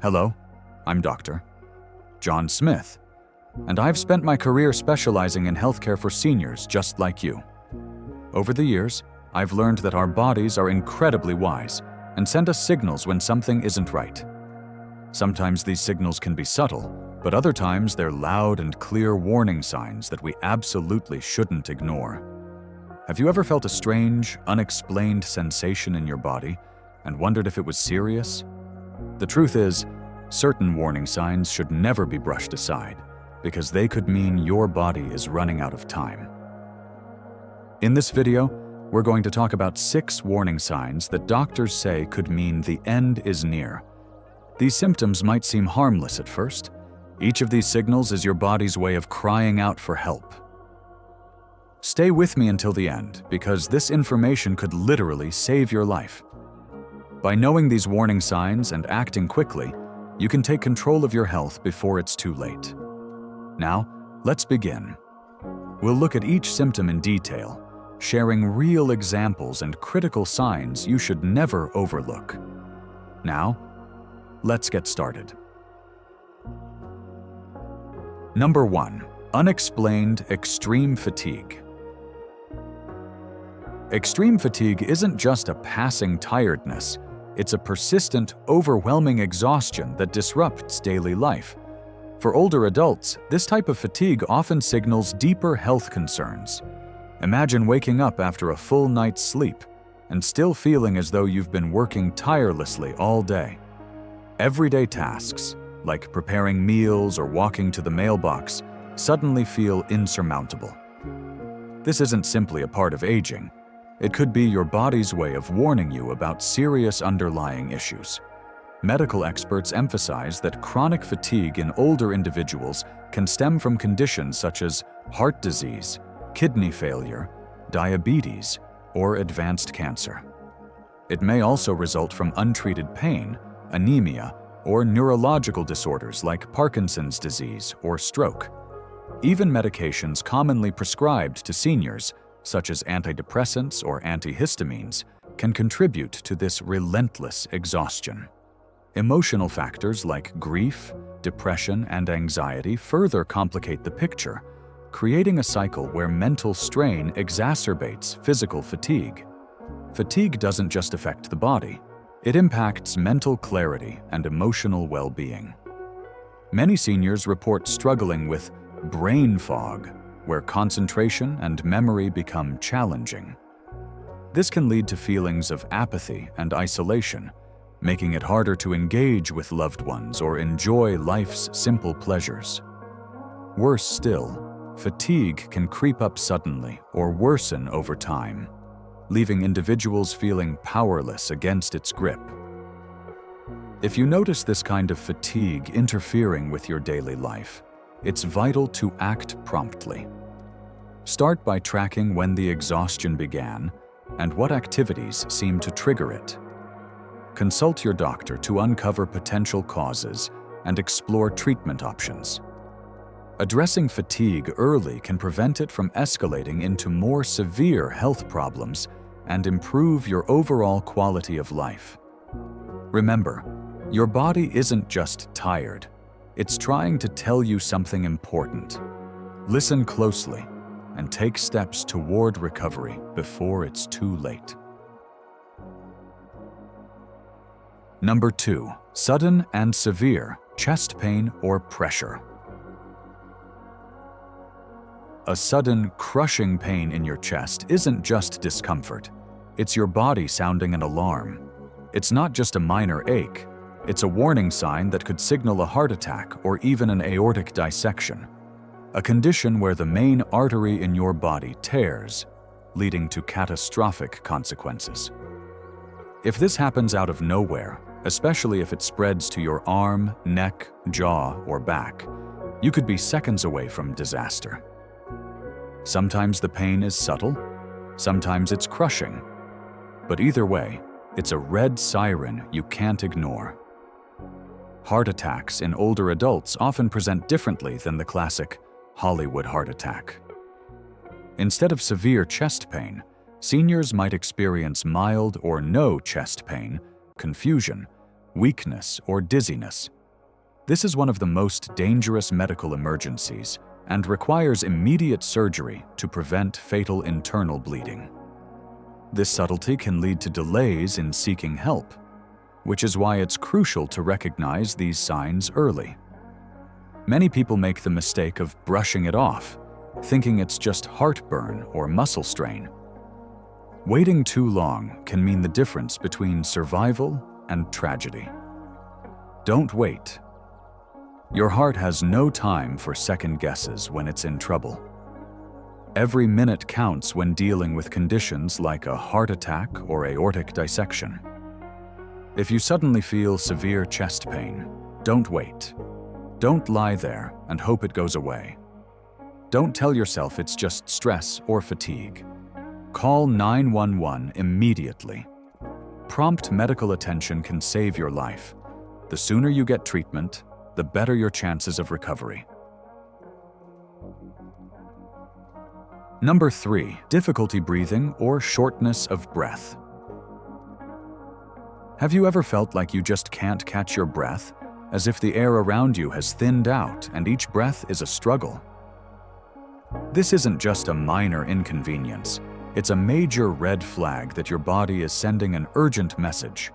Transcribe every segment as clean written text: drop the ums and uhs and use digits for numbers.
Hello, I'm Dr. John Smith, and I've spent my career specializing in healthcare for seniors just like you. Over the years, I've learned that our bodies are incredibly wise and send us signals when something isn't right. Sometimes these signals can be subtle, but other times they're loud and clear warning signs that we absolutely shouldn't ignore. Have you ever felt a strange, unexplained sensation in your body and wondered if it was serious? The truth is, certain warning signs should never be brushed aside because they could mean your body is running out of time. In this video, we're going to talk about 6 warning signs that doctors say could mean the end is near. These symptoms might seem harmless at first. Each of these signals is your body's way of crying out for help. Stay with me until the end, because this information could literally save your life. By knowing these warning signs and acting quickly, you can take control of your health before it's too late. Now, let's begin. We'll look at each symptom in detail, sharing real examples and critical signs you should never overlook. Now, let's get started. Number 1. Unexplained extreme fatigue. Extreme fatigue isn't just a passing tiredness. It's a persistent, overwhelming exhaustion that disrupts daily life. For older adults, this type of fatigue often signals deeper health concerns. Imagine waking up after a full night's sleep and still feeling as though you've been working tirelessly all day. Everyday tasks, like preparing meals or walking to the mailbox, suddenly feel insurmountable. This isn't simply a part of aging. It could be your body's way of warning you about serious underlying issues. Medical experts emphasize that chronic fatigue in older individuals can stem from conditions such as heart disease, kidney failure, diabetes, or advanced cancer. It may also result from untreated pain, anemia, or neurological disorders like Parkinson's disease or stroke. Even medications commonly prescribed to seniors, such as antidepressants or antihistamines, can contribute to this relentless exhaustion. Emotional factors like grief, depression, and anxiety further complicate the picture, creating a cycle where mental strain exacerbates physical fatigue. Fatigue doesn't just affect the body. It impacts mental clarity and emotional well-being. Many seniors report struggling with brain fog, where concentration and memory become challenging. This can lead to feelings of apathy and isolation, making it harder to engage with loved ones or enjoy life's simple pleasures. Worse still, fatigue can creep up suddenly or worsen over time, leaving individuals feeling powerless against its grip. If you notice this kind of fatigue interfering with your daily life, it's vital to act promptly. Start by tracking when the exhaustion began and what activities seem to trigger it. Consult your doctor to uncover potential causes and explore treatment options. Addressing fatigue early can prevent it from escalating into more severe health problems and improve your overall quality of life. Remember, your body isn't just tired. It's trying to tell you something important. Listen closely and take steps toward recovery before it's too late. Number 2. Sudden and severe chest pain or pressure. A sudden, crushing pain in your chest isn't just discomfort. It's your body sounding an alarm. It's not just a minor ache. It's a warning sign that could signal a heart attack or even an aortic dissection, a condition where the main artery in your body tears, leading to catastrophic consequences. If this happens out of nowhere, especially if it spreads to your arm, neck, jaw, or back, you could be seconds away from disaster. Sometimes the pain is subtle, sometimes it's crushing. But either way, it's a red siren you can't ignore. Heart attacks in older adults often present differently than the classic Hollywood heart attack. Instead of severe chest pain, seniors might experience mild or no chest pain, confusion, weakness, or dizziness, This is one of the most dangerous medical emergencies and requires immediate surgery to prevent fatal internal bleeding. This subtlety can lead to delays in seeking help, which is why it's crucial to recognize these signs early. Many people make the mistake of brushing it off, thinking it's just heartburn or muscle strain. Waiting too long can mean the difference between survival and tragedy. Don't wait. Your heart has no time for second guesses when it's in trouble. Every minute counts when dealing with conditions like a heart attack or aortic dissection. If you suddenly feel severe chest pain, don't wait. Don't lie there and hope it goes away. Don't tell yourself it's just stress or fatigue. Call 911 immediately. Prompt medical attention can save your life. The sooner you get treatment, the better your chances of recovery. Number 3, difficulty breathing or shortness of breath. Have you ever felt like you just can't catch your breath, as if the air around you has thinned out and each breath is a struggle? This isn't just a minor inconvenience. It's a major red flag that your body is sending an urgent message.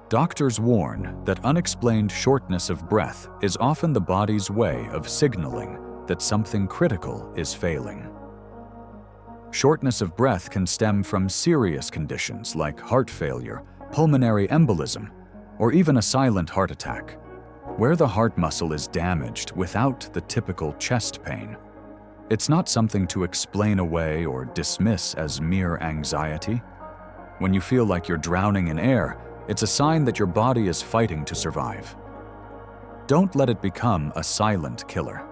Doctors warn that unexplained shortness of breath is often the body's way of signaling that something critical is failing. Shortness of breath can stem from serious conditions like heart failure, pulmonary embolism, or even a silent heart attack, where the heart muscle is damaged without the typical chest pain. It's not something to explain away or dismiss as mere anxiety. When you feel like you're drowning in air, it's a sign that your body is fighting to survive. Don't let it become a silent killer.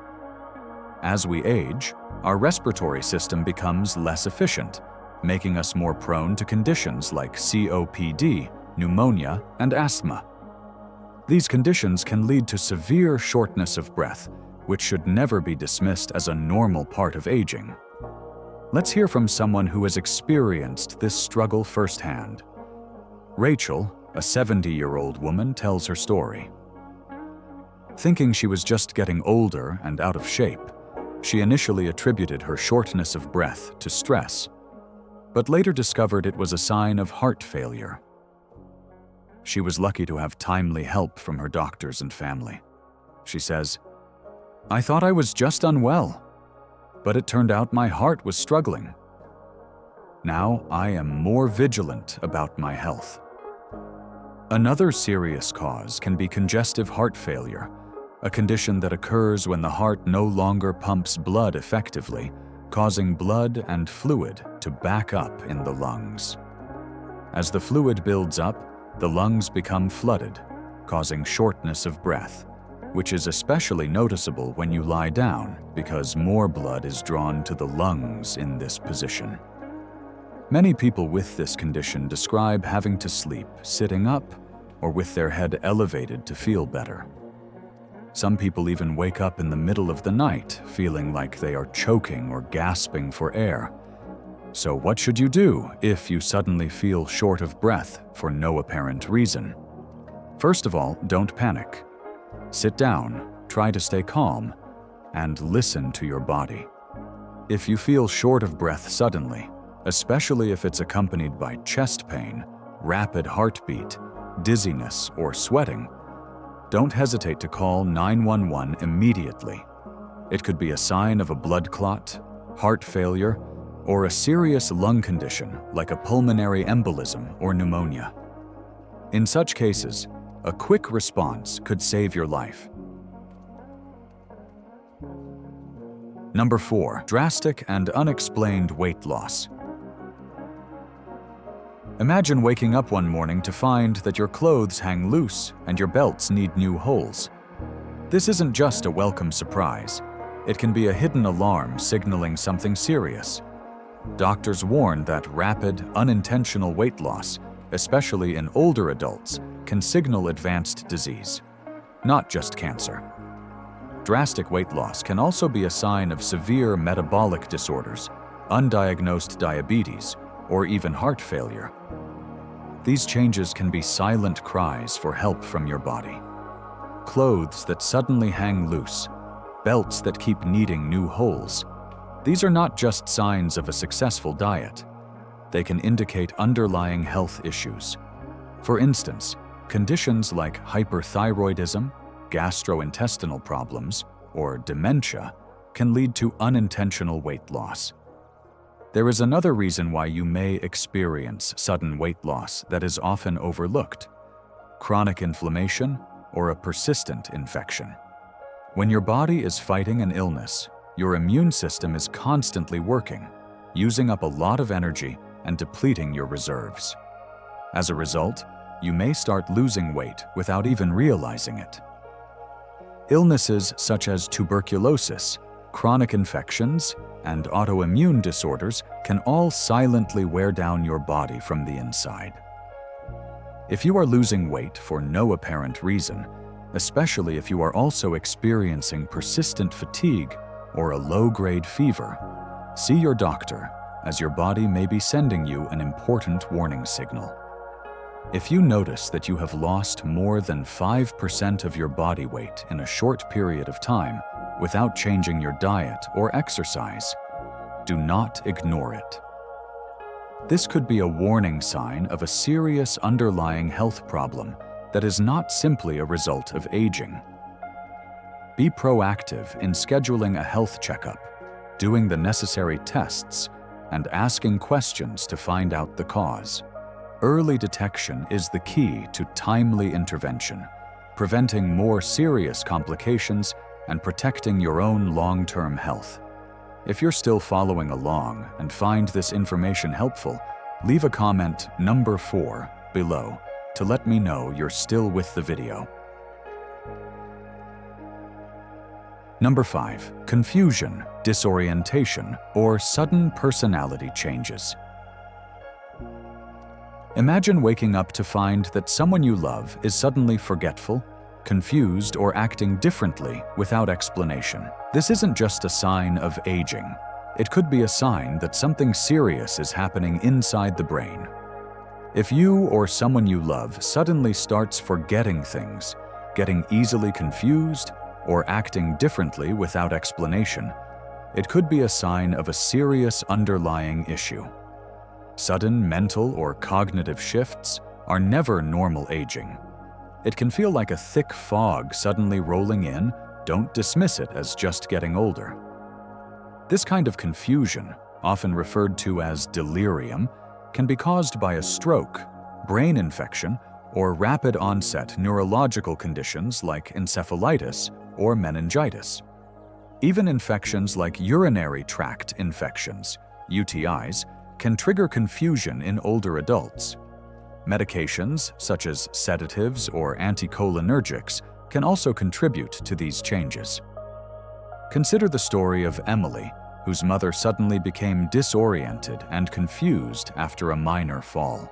As we age, our respiratory system becomes less efficient, making us more prone to conditions like COPD, pneumonia, and asthma. These conditions can lead to severe shortness of breath, which should never be dismissed as a normal part of aging. Let's hear from someone who has experienced this struggle firsthand. Rachel, a 70-year-old woman, tells her story. Thinking she was just getting older and out of shape, she initially attributed her shortness of breath to stress, but later discovered it was a sign of heart failure. She was lucky to have timely help from her doctors and family. She says, "I thought I was just unwell, but it turned out my heart was struggling. Now I am more vigilant about my health." Another serious cause can be congestive heart failure, a condition that occurs when the heart no longer pumps blood effectively, causing blood and fluid to back up in the lungs. As the fluid builds up, the lungs become flooded, causing shortness of breath, which is especially noticeable when you lie down because more blood is drawn to the lungs in this position. Many people with this condition describe having to sleep sitting up or with their head elevated to feel better. Some people even wake up in the middle of the night feeling like they are choking or gasping for air. So what should you do if you suddenly feel short of breath for no apparent reason? First of all, don't panic. Sit down, try to stay calm, and listen to your body. If you feel short of breath suddenly, especially if it's accompanied by chest pain, rapid heartbeat, dizziness, or sweating, don't hesitate to call 911 immediately. It could be a sign of a blood clot, heart failure, or a serious lung condition like a pulmonary embolism or pneumonia. In such cases, a quick response could save your life. Number 4, drastic and unexplained weight loss. Imagine waking up one morning to find that your clothes hang loose and your belts need new holes. This isn't just a welcome surprise. It can be a hidden alarm signaling something serious. Doctors warn that rapid, unintentional weight loss, especially in older adults, can signal advanced disease, not just cancer. Drastic weight loss can also be a sign of severe metabolic disorders, undiagnosed diabetes, or even heart failure. These changes can be silent cries for help from your body. clothes that suddenly hang loose, belts that keep needing new holes. These are not just signs of a successful diet. They can indicate underlying health issues. For instance, conditions like hyperthyroidism, gastrointestinal problems, or dementia can lead to unintentional weight loss. There is another reason why you may experience sudden weight loss that is often overlooked: chronic inflammation or a persistent infection. When your body is fighting an illness, your immune system is constantly working, using up a lot of energy and depleting your reserves. As a result, you may start losing weight without even realizing it. Illnesses such as tuberculosis, chronic infections, and autoimmune disorders can all silently wear down your body from the inside. If you are losing weight for no apparent reason, especially if you are also experiencing persistent fatigue or a low-grade fever, see your doctor, as your body may be sending you an important warning signal. If you notice that you have lost more than 5% of your body weight in a short period of time without changing your diet or exercise, do not ignore it. This could be a warning sign of a serious underlying health problem that is not simply a result of aging. Be proactive in scheduling a health checkup, doing the necessary tests, and asking questions to find out the cause. Early detection is the key to timely intervention, preventing more serious complications and protecting your own long-term health. If you're still following along and find this information helpful, leave a comment number 4 below to let me know you're still with the video. Number 5. Confusion, disorientation, or sudden personality changes. Imagine waking up to find that someone you love is suddenly forgetful, confused, or acting differently without explanation. This isn't just a sign of aging. It could be a sign that something serious is happening inside the brain. If you or someone you love suddenly starts forgetting things, getting easily confused, or acting differently without explanation, it could be a sign of a serious underlying issue. Sudden mental or cognitive shifts are never normal aging. It can feel like a thick fog suddenly rolling in. Don't dismiss it as just getting older. This kind of confusion, often referred to as delirium, can be caused by a stroke, brain infection, or rapid onset neurological conditions like encephalitis or meningitis. Even infections like urinary tract infections, UTIs, can trigger confusion in older adults. Medications, such as sedatives or anticholinergics, can also contribute to these changes. Consider the story of Emily, whose mother suddenly became disoriented and confused after a minor fall.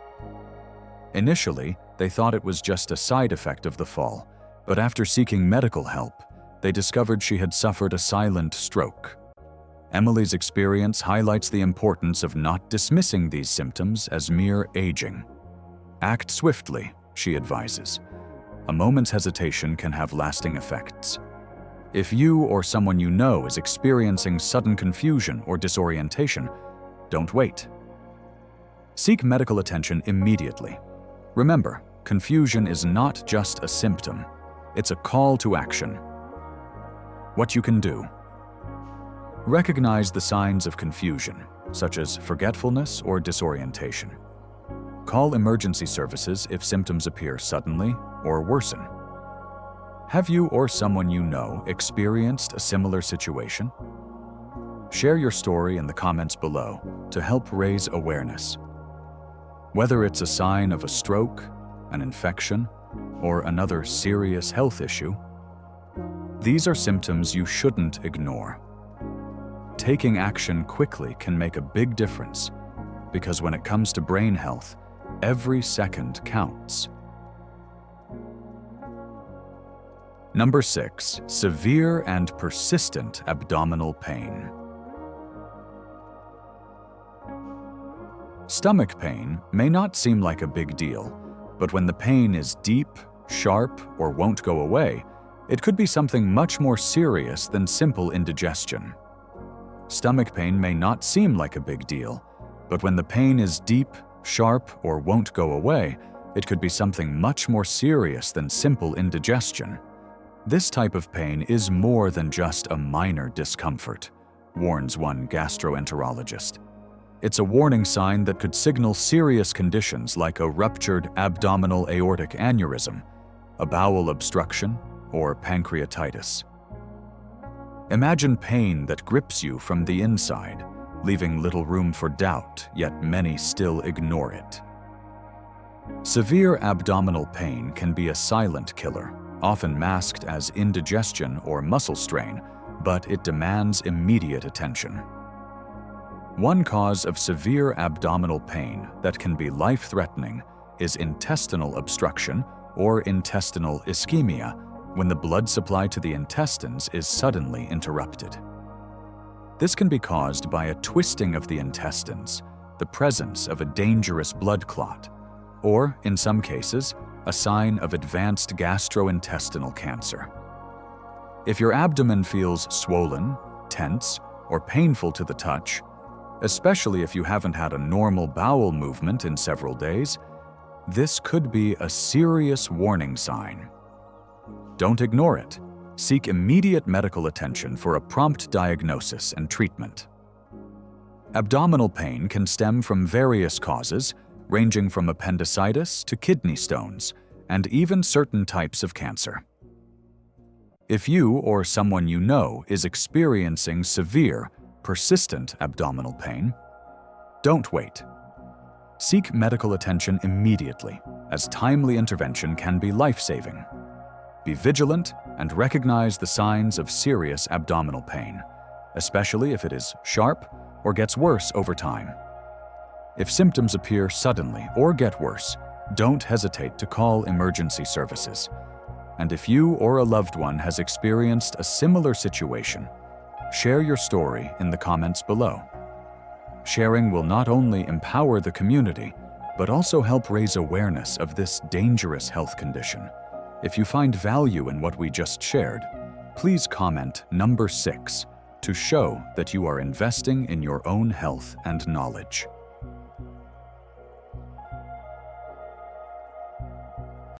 Initially, they thought it was just a side effect of the fall, but after seeking medical help, they discovered she had suffered a silent stroke. Emily's experience highlights the importance of not dismissing these symptoms as mere aging. Act swiftly, she advises. A moment's hesitation can have lasting effects. If you or someone you know is experiencing sudden confusion or disorientation, don't wait. Seek medical attention immediately. Remember, confusion is not just a symptom, it's a call to action. What you can do. Recognize the signs of confusion, such as forgetfulness or disorientation. Call emergency services if symptoms appear suddenly or worsen. Have you or someone you know experienced a similar situation? Share your story in the comments below to help raise awareness. Whether it's a sign of a stroke, an infection, or another serious health issue, these are symptoms you shouldn't ignore. Taking action quickly can make a big difference, because when it comes to brain health, every second counts. Number 6. Severe and persistent abdominal pain. Stomach pain may not seem like a big deal, but when the pain is deep, sharp, or won't go away, It could be something much more serious than simple indigestion. Stomach pain may not seem like a big deal, but when the pain is deep, sharp, or won't go away, it could be something much more serious than simple indigestion. This type of pain is more than just a minor discomfort, warns one gastroenterologist. It's a warning sign that could signal serious conditions like a ruptured abdominal aortic aneurysm, a bowel obstruction, or pancreatitis. Imagine pain that grips you from the inside, leaving little room for doubt, yet many still ignore it. Severe abdominal pain can be a silent killer, often masked as indigestion or muscle strain, but it demands immediate attention. One cause of severe abdominal pain that can be life-threatening is intestinal obstruction or intestinal ischemia, when the blood supply to the intestines is suddenly interrupted. This can be caused by a twisting of the intestines, the presence of a dangerous blood clot, or, in some cases, a sign of advanced gastrointestinal cancer. If your abdomen feels swollen, tense, or painful to the touch, especially if you haven't had a normal bowel movement in several days, this could be a serious warning sign. Don't ignore it. Seek immediate medical attention for a prompt diagnosis and treatment. Abdominal pain can stem from various causes, ranging from appendicitis to kidney stones, and even certain types of cancer. If you or someone you know is experiencing severe, persistent abdominal pain, don't wait. Seek medical attention immediately, as timely intervention can be life-saving. Be vigilant and recognize the signs of serious abdominal pain, especially if it is sharp or gets worse over time. If symptoms appear suddenly or get worse, don't hesitate to call emergency services. And if you or a loved one has experienced a similar situation, share your story in the comments below. Sharing will not only empower the community, but also help raise awareness of this dangerous health condition. If you find value in what we just shared, please comment number 6 to show that you are investing in your own health and knowledge.